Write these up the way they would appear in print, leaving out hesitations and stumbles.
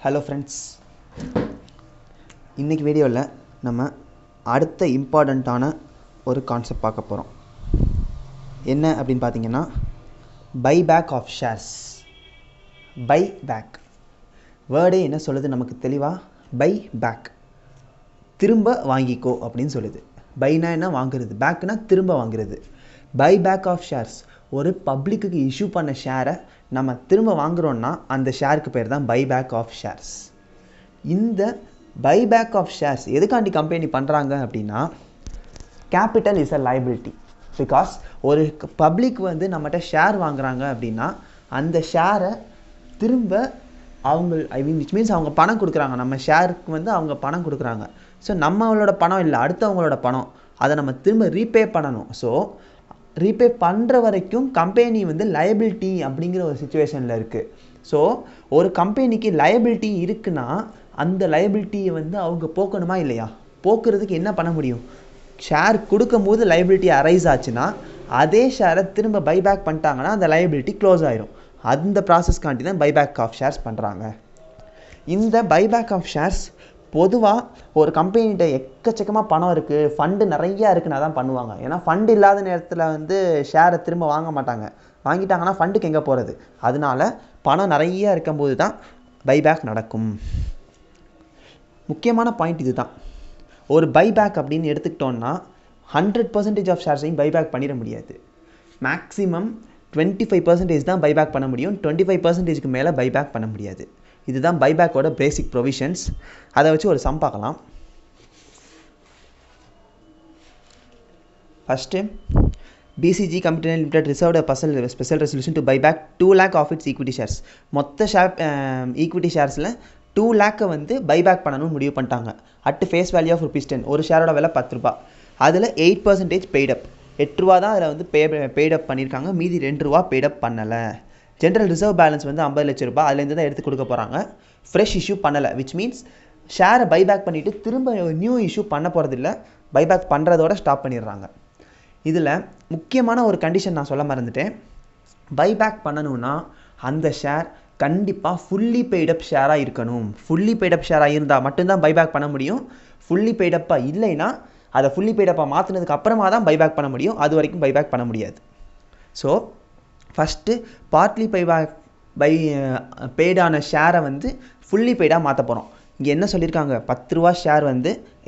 Hello friends, இன்றைக்கி வீடியோவில் நம்ம அடுத்த இம்பார்ட்டண்ட்டான ஒரு கான்செப்ட் பார்க்க போகிறோம். என்ன அப்படின்னு பார்த்தீங்கன்னா, buy back of shares. Buy back வேர்டே என்ன சொல்லுது நமக்கு தெளிவாக? பை பேக், திரும்ப வாங்கிக்கோ அப்படின்னு சொல்லுது. பைனா என்ன? வாங்குறது. பேக்குனா திரும்ப வாங்குறது. பை பேக் ஆஃப் ஷேர்ஸ், ஒரு பப்ளிக்கு இஷ்யூ பண்ண ஷேரை நம்ம திரும்ப வாங்குகிறோன்னா அந்த ஷேருக்கு பேர் தான் பை பேக் ஆஃப் ஷேர்ஸ். இந்த பை பேக் ஆஃப் ஷேர்ஸ் எதுக்காண்டி கம்பெனி பண்ணுறாங்க அப்படின்னா, capital is a liability. Because ஒரு பப்ளிக் நம்மகிட்ட ஷேர் வாங்குறாங்க அப்படின்னா அந்த ஷேரை திரும்ப அவங்க விச் மீன்ஸ் அவங்க பணம் கொடுக்குறாங்க. நம்ம ஷேருக்கு அவங்க பணம் கொடுக்குறாங்க. ஸோ நம்மளோட பணம் இல்லை, அடுத்தவங்களோட பணம். அதை நம்ம திரும்ப ரீபே பண்ணணும். ஸோ ரீபே பண்ணுற வரைக்கும் கம்பெனி லயபிலிட்டி அப்படிங்கிற ஒரு சுச்சுவேஷனில் இருக்குது. ஸோ ஒரு கம்பெனிக்கு லயபிலிட்டி இருக்குன்னா அந்த லயபிலிட்டியை அவங்க போக்கணுமா இல்லையா? போக்குறதுக்கு என்ன பண்ண முடியும்? ஷேர் கொடுக்கும் போது லயபிலிட்டி அரைஸ் ஆச்சுன்னா அதே ஷேரை திரும்ப பைபேக் பண்ணிட்டாங்கன்னா அந்த லயபிலிட்டி க்ளோஸ் ஆயிரும். அந்த ப்ராசஸ்க்காண்டி தான் பைபேக் ஆஃப் ஷேர்ஸ் பண்ணுறாங்க. இந்த பைபேக் ஆஃப் ஷேர்ஸ் பொதுவாக ஒரு கம்பெனிகிட்ட எக்கச்சக்கமாக பணம் இருக்குது, ஃபண்டு நிறையா இருக்குன்னா தான் பண்ணுவாங்க. ஏன்னா ஃபண்டு இல்லாத நேரத்தில் ஷேரை திரும்ப வாங்க மாட்டாங்க. வாங்கிட்டாங்கன்னா ஃபண்டுக்கு எங்கே போகிறது? அதனால பணம் நிறையா இருக்கும்போது தான் பைபேக் நடக்கும். முக்கியமான பாயிண்ட் இது தான். ஒரு பைபேக் அப்படின்னு எடுத்துக்கிட்டோன்னா 100% ஆஃப் ஷேர்ஸையும் பைபேக் பண்ணிட முடியாது. மேக்ஸிமம் 25% தான் பைபேக் பண்ண முடியும். 25%க்கு மேலே பைபேக் பண்ண முடியாது. இதுதான் பைபேக்கோட பேசிக் ப்ரொவிஷன்ஸ். அதை வச்சு ஒரு சம் பார்க்கலாம். First, BCG Company Limited reserved a special resolution to buy back 2 lakh of its equity shares. மொத்த ஈக்விட்டி ஷேர்ஸில் 2 lakh பைபேக் பண்ணணும்னு முடிவு பண்ணிட்டாங்க. At face value of ₹10. ஒரு ஷேரோட விலை ₹10. அதில் 8% பெய்டப். ₹8 தான் அதில் பெய்டப் பண்ணியிருக்காங்க. மீதி ₹2 பெய்டப் பண்ணலை. ஜென்ரல் ரிசர்வ் பேலன்ஸ் ₹50 லட்சம். அதுலேருந்து தான் எடுத்து கொடுக்க போகிறாங்க. ஃப்ரெஷ் இஷ்யூ பண்ணலை. விச் மீன்ஸ் ஷேரை பைபேக் பண்ணிவிட்டு திரும்ப நியூ இஷ்யூ பண்ண போகிறதில்ல. பைபேக் பண்ணுறதோட ஸ்டாப் பண்ணிடுறாங்க. இதில் முக்கியமான ஒரு கண்டிஷன் நான் சொல்ல மறந்துட்டேன். பைபேக் பண்ணணுன்னா அந்த ஷேர் கண்டிப்பாக ஃபுல்லி பெய்டப் ஷேராக இருக்கணும். ஃபுல்லி பெய்டப் ஷேராக இருந்தால் மட்டும்தான் பைபேக் பண்ண முடியும். ஃபுல்லி பெய்டப்பாக இல்லைன்னா அதை ஃபுல்லி பெய்டப்பாக மாற்றினதுக்கு அப்புறமா தான் பைபேக் பண்ண முடியும். அது வரைக்கும் பைபேக் பண்ண முடியாது. ஸோ ஃபஸ்ட்டு பார்ட்லி பெய்டான ஷேரை ஃபுல்லி பெய்டாக மாற்ற போகிறோம். இங்கே என்ன சொல்லியிருக்காங்க? ₹10 ஷேர்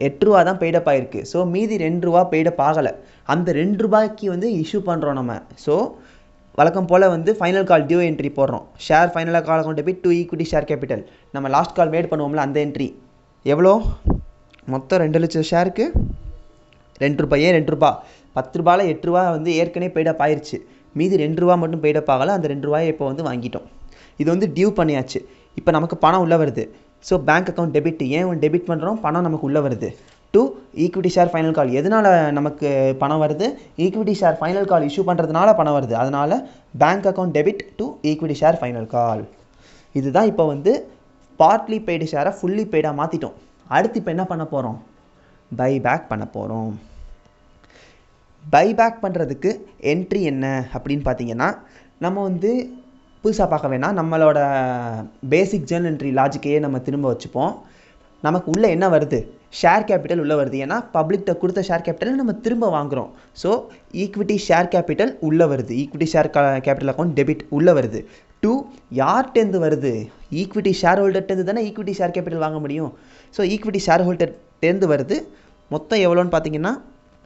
₹8 தான் பெய்டப் ஆகிருக்கு. ஸோ மீதி ₹2 பெய்டப் ஆகலை. அந்த ₹2க்கு இஷ்யூ பண்ணுறோம் நம்ம. ஸோ வழக்கம் போல் ஃபைனல் கால் டியூ என்ட்ரி போடுறோம். ஷேர் ஃபைனலாக call account debit to equity share capital. நம்ம லாஸ்ட் கால் மேட் பண்ணுவோம்ல, அந்த என்ட்ரி எவ்வளோ? மொத்தம் 2 லட்சம் ஷேருக்கு ₹2. ஏன் ₹2? ₹10 ₹8 ஏற்கனவே பெய்டப் ஆயிடுச்சு. மீதி ₹2 மட்டும் பெய்டப் ஆகலை. அந்த ₹2 இப்போ வாங்கிட்டோம். இது டியூ பண்ணியாச்சு. இப்போ நமக்கு பணம் உள்ளே வருது. So bank account debit. ஏன் டெபிட் பண்ணுறோம்? பணம் நமக்கு உள்ளே வருது. டு ஈக்விட்டி ஷேர் ஃபைனல் கால். எதனால் நமக்கு பணம் வருது? ஈக்விட்டி ஷேர் ஃபைனல் கால் இஷ்யூ பண்ணுறதுனால பணம் வருது. அதனால் bank account debit to equity share final கால். இதுதான் இப்போ பார்ட்லி பெய்டு ஷேரை ஃபுல்லி பெய்டாக மாற்றிட்டோம். அடுத்து இப்போ என்ன பண்ண போகிறோம்? பைபேக் பண்ண போகிறோம். பைபேக் பண்ணுறதுக்கு என்ட்ரி என்ன அப்படின்னு பார்த்தீங்கன்னா, நம்ம புதுசாக பார்க்க வேணாம். நம்மளோட பேசிக் ஜேர்னல் என்ட்ரி லாஜிக்கையே நம்ம திரும்ப வச்சுப்போம். நமக்கு உள்ளே என்ன வருது? ஷேர் கேபிட்டல் உள்ளே வருது. ஏன்னா பப்ளிக்கிட்ட கொடுத்த ஷேர் கேபிட்டலை நம்ம திரும்ப வாங்குகிறோம். ஸோ ஈக்விட்டி ஷேர் கேபிட்டல் உள்ளே வருது. Equity share capital account debit உள்ளே வருது. டு யார்கிட்டேருந்து வருது? ஈக்விட்டி ஷேர் ஹோல்டர்ட்டேருந்து தானே ஈக்விட்டி ஷேர் கேபிட்டல் வாங்க முடியும். ஸோ ஈக்விட்டி ஷேர் ஹோல்டர்ட்டேருந்து வருது. மொத்தம் எவ்வளோன்னு பார்த்தீங்கன்னா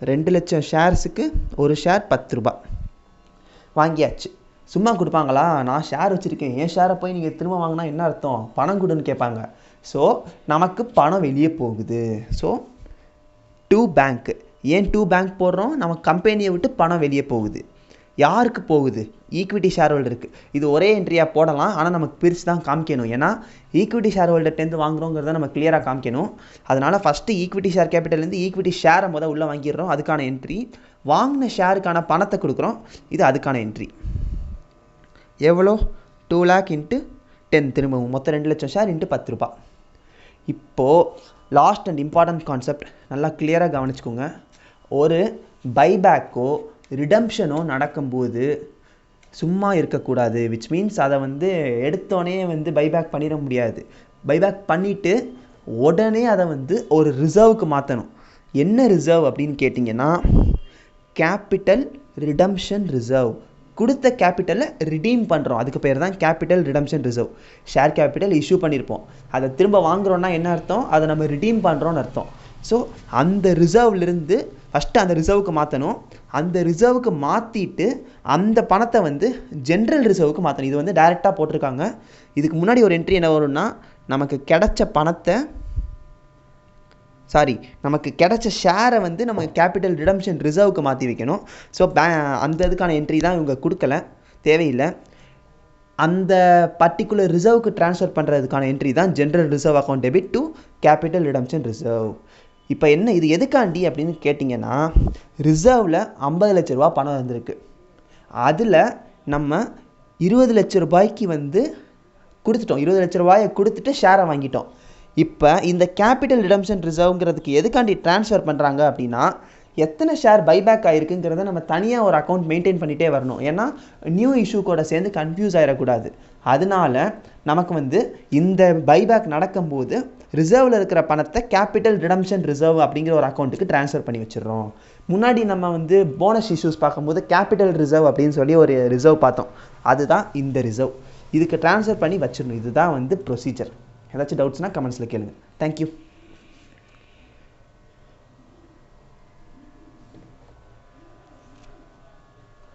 2 லட்சம் ஷேர்ஸுக்கு ஒரு ஷேர் ₹10 வாங்கியாச்சு. சும்மா கொடுப்பாங்களா? நான் ஷேர் வச்சுருக்கேன், என் ஷேரை போய் நீங்கள் திரும்ப வாங்கினா என்ன அர்த்தம்? பணம் கொடுன்னு கேட்பாங்க. ஸோ நமக்கு பணம் வெளியே போகுது. So to bank. ஏன் டூ பேங்க் போடுறோம்? நம்ம கம்பெனியை விட்டு பணம் வெளியே போகுது. யாருக்கு போகுது? ஈக்விட்டி ஷேர் ஹோல்டருக்கு. இது ஒரே என்ட்ரியாக போடலாம், ஆனால் நமக்கு பிரித்து தான் காமிக்கணும். ஏன்னா ஈக்விட்டி ஷேர் ஹோல்டர்ட்டேருந்து வாங்குறோங்கிறத நம்ம கிளியராக காமிக்கணும். அதனால் ஃபஸ்ட்டு ஈக்விட்டி ஷேர் கேபிட்டல்லேருந்து ஈக்விட்டி ஷேரை உள்ளே வாங்கிடுறோம். அதுக்கான என்ட்ரி. வாங்கின ஷேருக்கான பணத்தை கொடுக்குறோம். இது அதுக்கான என்ட்ரி. எவ்வளோ? 2 lakh × 10. திரும்பவும் மொத்தம் 2 லட்சம் ஷேர் × ₹10. இப்போது லாஸ்ட் அண்ட் இம்பார்ட்டன்ட் கான்செப்ட் நல்லா கிளியராக கவனிச்சுக்கோங்க. ஒரு பைபேக்கோ ரிடம்ஷனோ நடக்கும்போது சும்மா இருக்கக்கூடாது. விச் மீன்ஸ் அதை எடுத்தோடனே பைபேக் பண்ணிட முடியாது. பைபேக் பண்ணிவிட்டு உடனே அதை வந்து ஒரு ரிசர்வுக்கு மாற்றணும். என்ன ரிசர்வ் அப்படின்னு கேட்டிங்கன்னா கேபிட்டல் ரிடம்ஷன் ரிசர்வ். கொடுத்த கேபிட்டலை ரிடீம் பண்ணுறோம், அதுக்கு பேர் தான் capital redemption reserve. Share capital issue பண்ணியிருப்போம், அதை திரும்ப வாங்குகிறோன்னா என்ன அர்த்தம், அதை நம்ம ரிடீம் பண்ணுறோன்னு அர்த்தம். ஸோ அந்த ரிசர்வ்லேருந்து ஃபஸ்ட்டு அந்த ரிசர்வுக்கு மாற்றணும். அந்த ரிசர்வுக்கு மாற்றிட்டு அந்த பணத்தை வந்து ஜென்ரல் ரிசர்வுக்கு மாற்றணும். இது வந்து டைரெக்டாக போட்டிருக்காங்க. இதுக்கு முன்னாடி ஒரு என்ட்ரி என்ன வரும்னா நமக்கு கிடைச்ச பணத்தை நமக்கு கிடைச்ச ஷேரை வந்து நம்ம கேபிட்டல் ரிடம்ஷன் ரிசர்வுக்கு மாற்றி வைக்கணும். ஸோ அந்த இதுக்கான என்ட்ரி தான் இவங்க கொடுக்கல, தேவையில்லை. அந்த பர்டிகுலர் ரிசர்வுக்கு ட்ரான்ஸ்ஃபர் பண்ணுறதுக்கான என்ட்ரி தான் general reserve account debit to capital redemption reserve. இப்போ என்ன இது எதுக்காண்டி அப்படின்னு கேட்டிங்கன்னா ரிசர்வில் 50 லட்ச ரூபா பணம் வந்திருக்கு. அதில் நம்ம 20 லட்ச ரூபாய்க்கு வந்து கொடுத்துட்டோம், 20 லட்ச ரூபாயை கொடுத்துட்டு ஷேரை வாங்கிட்டோம். இப்போ இந்த கேபிட்டல் ரிடம்ஷன் ரிசர்வ்ங்கிறதுக்கு எதுக்காண்டி ட்ரான்ஸ்ஃபர் பண்ணுறாங்க அப்படின்னா எத்தனை ஷேர் பைபேக் ஆகிருக்குங்கிறத நம்ம தனியாக ஒரு அக்கௌண்ட் மெயின்டைன் பண்ணிகிட்டே வரணும். ஏன்னா நியூ இஷ்யூ கூட சேர்ந்து கன்ஃபியூஸ் ஆகிடக்கூடாது. அதனால நமக்கு வந்து இந்த பைபேக் நடக்கும்போது ரிசர்வில் இருக்கிற பணத்தை கேபிட்டல் ரிடம்ஷன் ரிசர்வ் அப்படிங்கிற ஒரு அக்கௌண்ட்டுக்கு ட்ரான்ஸ்ஃபர் பண்ணி வச்சிடுறோம். முன்னாடி நம்ம வந்து போனஸ் இஷ்யூஸ் பார்க்கும்போது கேபிட்டல் ரிசர்வ் அப்படின்னு சொல்லி ஒரு ரிசர்வ் பார்த்தோம், அதுதான் இந்த ரிசர்வ். இதுக்கு ட்ரான்ஸ்ஃபர் பண்ணி வச்சிடணும். இதுதான் வந்து ப்ரொசீஜர். ஏதாச்சும் டவுட்ஸ்னால் கமெண்ட்ஸில் கேளுங்க. தேங்க்யூ.